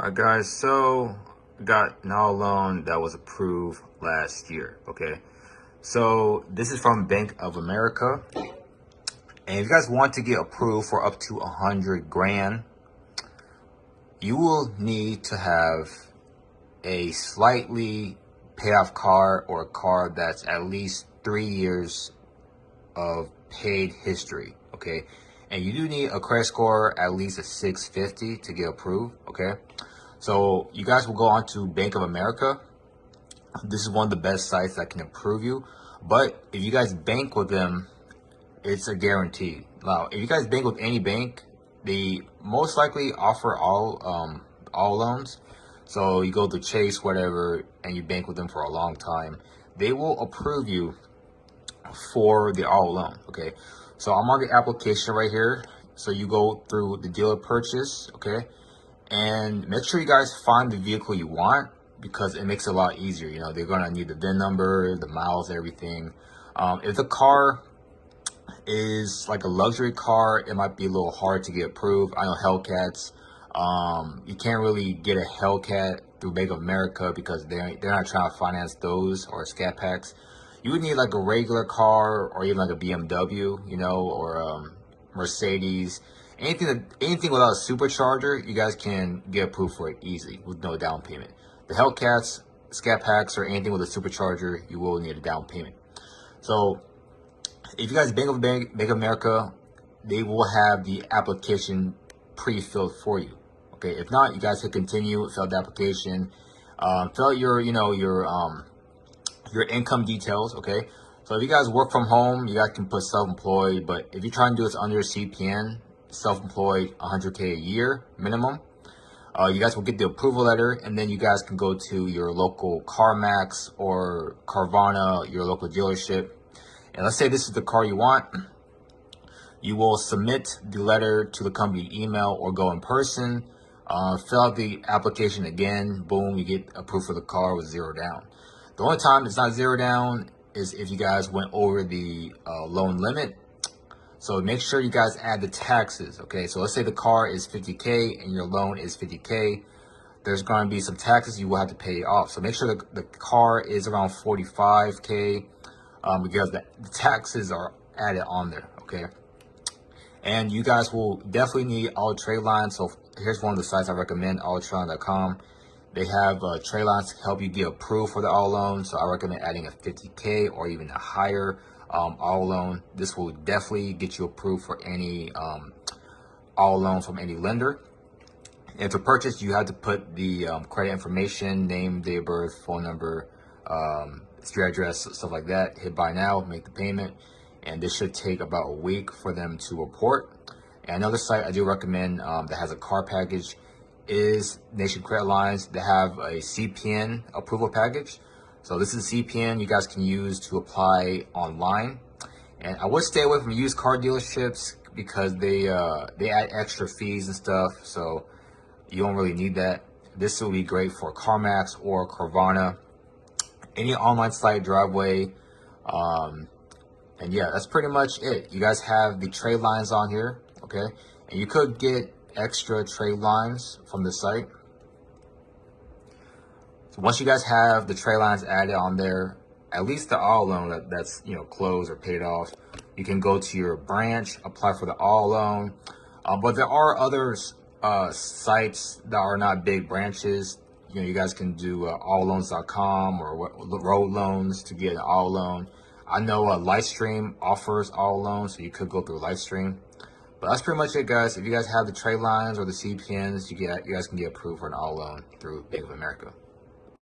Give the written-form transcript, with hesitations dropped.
Alright guys, so got an auto loan that was approved last year, okay? So this is from Bank of America. And if you guys want to get approved for up to 100 grand, you will need to have a slightly paid off car or a car that's at least 3 years of paid history, okay? And you do need a credit score at least a 650 to get approved, okay? So you guys will go on to Bank of America. This is one of the best sites that can approve you. But if you guys bank with them, it's a guarantee. Now, if you guys bank with any bank, they most likely offer all loans. So you go to Chase, whatever, and you bank with them for a long time, they will approve you for the auto loan. Okay, so I'm on the application right here. So you go through the dealer purchase, okay, and make sure you guys find the vehicle you want, because it makes it a lot easier. You know, they're gonna need the VIN number, the miles, everything. If the car is like a luxury car, it might be a little hard to get approved. I know Hellcats, you can't really get a Hellcat through Bank of America because they're not trying to finance those or Scat Packs. You would need like a regular car or even like a BMW, you know, or Mercedes. Anything without a supercharger, you guys can get approved for it easy with no down payment. The Hellcats, Scat Packs, or anything with a supercharger, you will need a down payment. So if you guys Bank of America, they will have the application pre-filled for you. Okay, if not, you guys can continue, fill out the application, fill out your income details. Okay, so if you guys work from home, you guys can put self-employed. But if you're trying to do this under CPN, self-employed, 100K a year minimum, you guys will get the approval letter, and then you guys can go to your local CarMax or Carvana, your local dealership. And let's say this is the car you want. You will submit the letter to the company email or go in person. Fill out the application again. Boom, you get approved for the car with zero down. The only time it's not zero down is if you guys went over the loan limit. So make sure you guys add the taxes, okay? So let's say the car is 50K and your loan is 50K. There's going to be some taxes you will have to pay off. So make sure the car is around 45K because the taxes are added on there, okay? And you guys will definitely need all trade lines. So here's one of the sites I recommend, autotron.com. They have trade lines to help you get approved for the auto loan. So I recommend adding a 50K or even a higher auto loan. This will definitely get you approved for any auto loan from any lender. And to purchase, you have to put the credit information, name, date of birth, phone number, street address, stuff like that. Hit buy now, make the payment, and this should take about a week for them to report. And another site I do recommend that has a car package is Nation Credit Lines. They have a CPN approval package. So this is a CPN you guys can use to apply online. And I would stay away from used car dealerships because they add extra fees and stuff. So you don't really need that. This will be great for CarMax or Carvana, any online site, Driveway. And yeah, that's pretty much it. You guys have the trade lines on here, okay? And you could get extra trade lines from the site. So once you guys have the trade lines added on there, at least the auto loan that's closed or paid off, you can go to your branch, apply for the auto loan. But there are other sites that are not big branches. You guys can do allloans.com or road loans to get an auto loan. I know Lightstream offers auto loans, so you could go through Lightstream. But that's pretty much it, guys. If you guys have the trade lines or the CPNs, you guys can get approved for an auto loan through Bank of America.